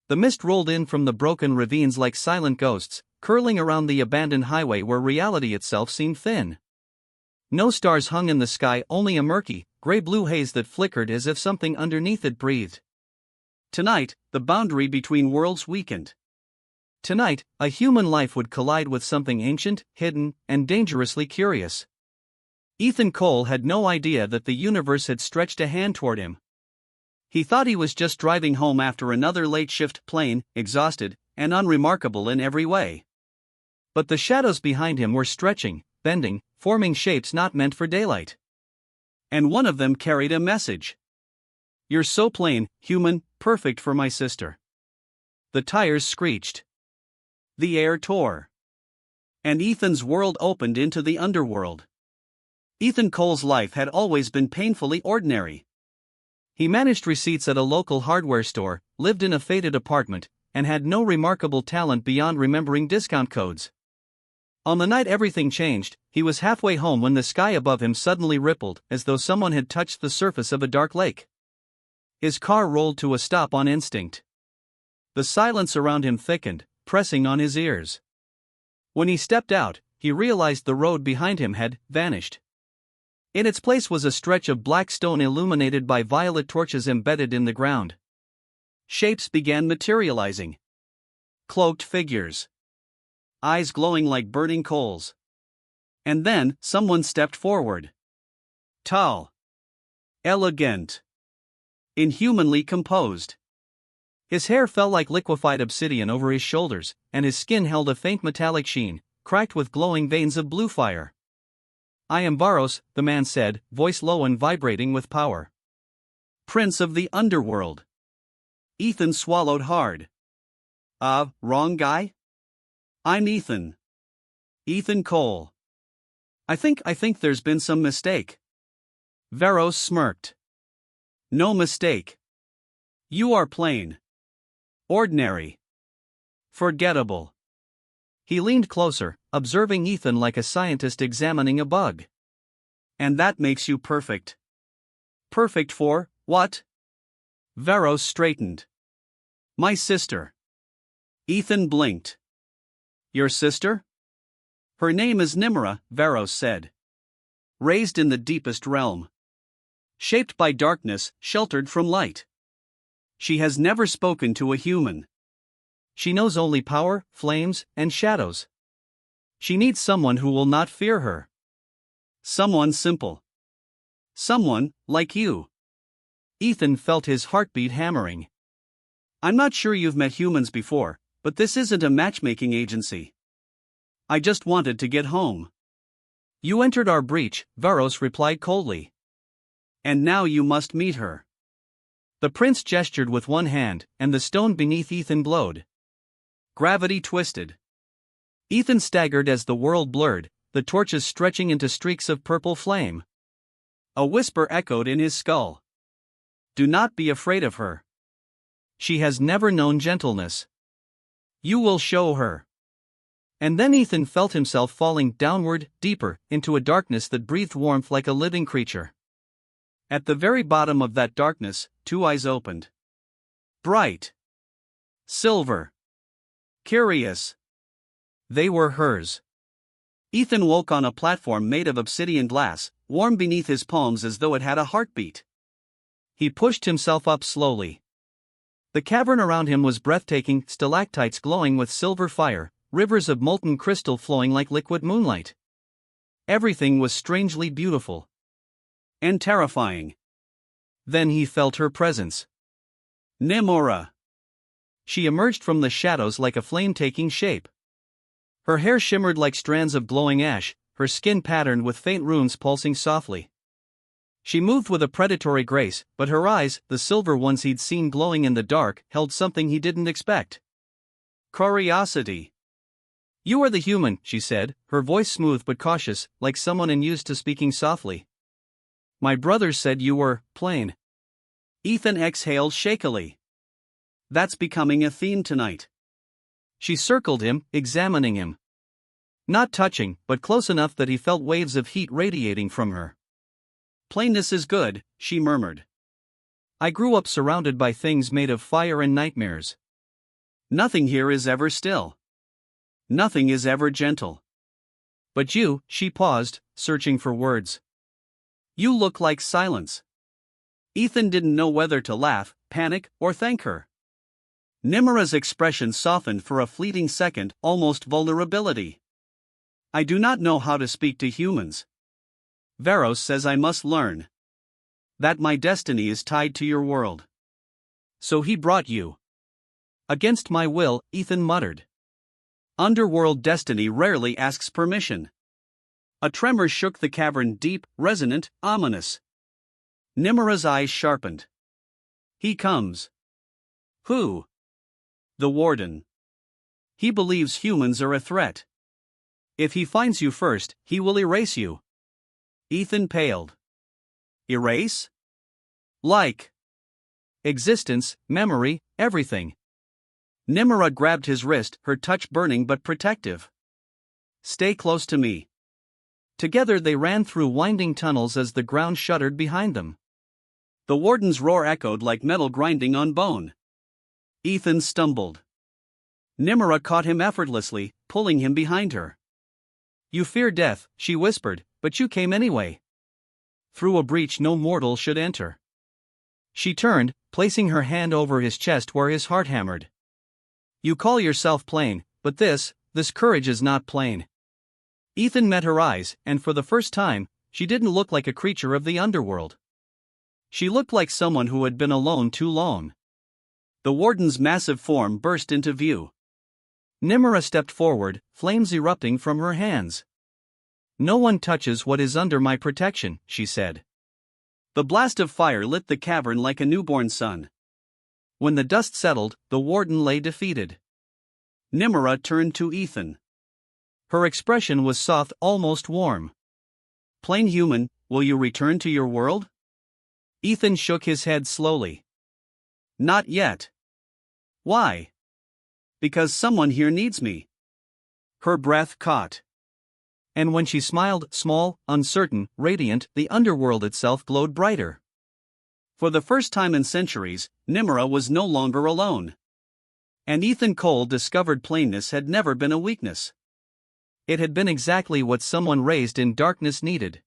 The mist rolled in from the broken ravines like silent ghosts, curling around the abandoned highway where reality itself seemed thin. No stars hung in the sky, only a murky, gray-blue haze that flickered as if something underneath it breathed. Tonight, the boundary between worlds weakened. Tonight, a human life would collide with something ancient, hidden, and dangerously curious. Ethan Cole had no idea that the universe had stretched a hand toward him. He thought he was just driving home after another late shift, plain, exhausted, and unremarkable in every way. But the shadows behind him were stretching, bending, forming shapes not meant for daylight. And one of them carried a message. "You're so plain, human, perfect for my sister." The tires screeched. The air tore. And Ethan's world opened into the underworld. Ethan Cole's life had always been painfully ordinary. He managed receipts at a local hardware store, lived in a faded apartment, and had no remarkable talent beyond remembering discount codes. On the night everything changed, he was halfway home when the sky above him suddenly rippled, as though someone had touched the surface of a dark lake. His car rolled to a stop on instinct. The silence around him thickened, pressing on his ears. When he stepped out, he realized the road behind him had vanished. In its place was a stretch of black stone illuminated by violet torches embedded in the ground. Shapes began materializing. Cloaked figures. Eyes glowing like burning coals. And then, someone stepped forward. Tall. Elegant. Inhumanly composed. His hair fell like liquefied obsidian over his shoulders, and his skin held a faint metallic sheen, cracked with glowing veins of blue fire. "I am Varos," the man said, voice low and vibrating with power. "Prince of the Underworld." Ethan swallowed hard. Wrong guy? I'm Ethan. Ethan Cole. I think there's been some mistake." Varos smirked. "No mistake. You are plain. Ordinary. Forgettable." He leaned closer, observing Ethan like a scientist examining a bug. "And that makes you perfect." "Perfect for what?" Varos straightened. "My sister." Ethan blinked. "Your sister?" "Her name is Nimra," Varos said. "Raised in the deepest realm. Shaped by darkness, sheltered from light. She has never spoken to a human. She knows only power, flames, and shadows. She needs someone who will not fear her. Someone simple. Someone like you." Ethan felt his heartbeat hammering. "I'm not sure you've met humans before, but this isn't a matchmaking agency. I just wanted to get home." "You entered our breach," Varos replied coldly. "And now you must meet her." The prince gestured with one hand, and the stone beneath Ethan glowed. Gravity twisted. Ethan staggered as the world blurred, the torches stretching into streaks of purple flame. A whisper echoed in his skull. "Do not be afraid of her. She has never known gentleness. You will show her." And then Ethan felt himself falling downward, deeper, into a darkness that breathed warmth like a living creature. At the very bottom of that darkness, two eyes opened. Bright. Silver. Curious. They were hers. Ethan woke on a platform made of obsidian glass, warm beneath his palms as though it had a heartbeat. He pushed himself up slowly. The cavern around him was breathtaking, stalactites glowing with silver fire, rivers of molten crystal flowing like liquid moonlight. Everything was strangely beautiful. And terrifying. Then he felt her presence. Nimora. She emerged from the shadows like a flame-taking shape. Her hair shimmered like strands of glowing ash, her skin patterned with faint runes pulsing softly. She moved with a predatory grace, but her eyes, the silver ones he'd seen glowing in the dark, held something he didn't expect. Curiosity. "You are the human," she said, her voice smooth but cautious, like someone unused to speaking softly. "My brother said you were plain." Ethan exhaled shakily. "That's becoming a theme tonight." She circled him, examining him. Not touching, but close enough that he felt waves of heat radiating from her. "Plainness is good," she murmured. "I grew up surrounded by things made of fire and nightmares. Nothing here is ever still. Nothing is ever gentle. But you, she paused, searching for words. You look like silence. Ethan didn't know whether to laugh, panic, or thank her. Nimra's expression softened for a fleeting second, almost vulnerability. I do not know how to speak to humans. Varos says I must learn. That my destiny is tied to your world. So he brought you. Against my will, Ethan muttered. Underworld destiny rarely asks permission. A tremor shook the cavern, deep, resonant, ominous. Nimra's eyes sharpened. He comes. Who? The Warden. He believes humans are a threat. If he finds you first, he will erase you. Ethan paled. Erase? Like existence, memory, everything. Nimra grabbed his wrist, her touch burning but protective. Stay close to me. Together they ran through winding tunnels as the ground shuddered behind them. The Warden's roar echoed like metal grinding on bone. Ethan stumbled. Nimra caught him effortlessly, pulling him behind her. You fear death, she whispered, but you came anyway. Through a breach no mortal should enter. She turned, placing her hand over his chest where his heart hammered. You call yourself plain, but this courage is not plain. Ethan met her eyes, and for the first time, she didn't look like a creature of the underworld. She looked like someone who had been alone too long. The Warden's massive form burst into view. Nimra stepped forward, flames erupting from her hands. No one touches what is under my protection, she said. The blast of fire lit the cavern like a newborn sun. When the dust settled, the Warden lay defeated. Nimra turned to Ethan. Her expression was soft, almost warm. Plain human, will you return to your world? Ethan shook his head slowly. Not yet. Why? Because someone here needs me. Her breath caught. And when she smiled, small, uncertain, radiant, the underworld itself glowed brighter. For the first time in centuries, Nimra was no longer alone. And Ethan Cole discovered plainness had never been a weakness. It had been exactly what someone raised in darkness needed.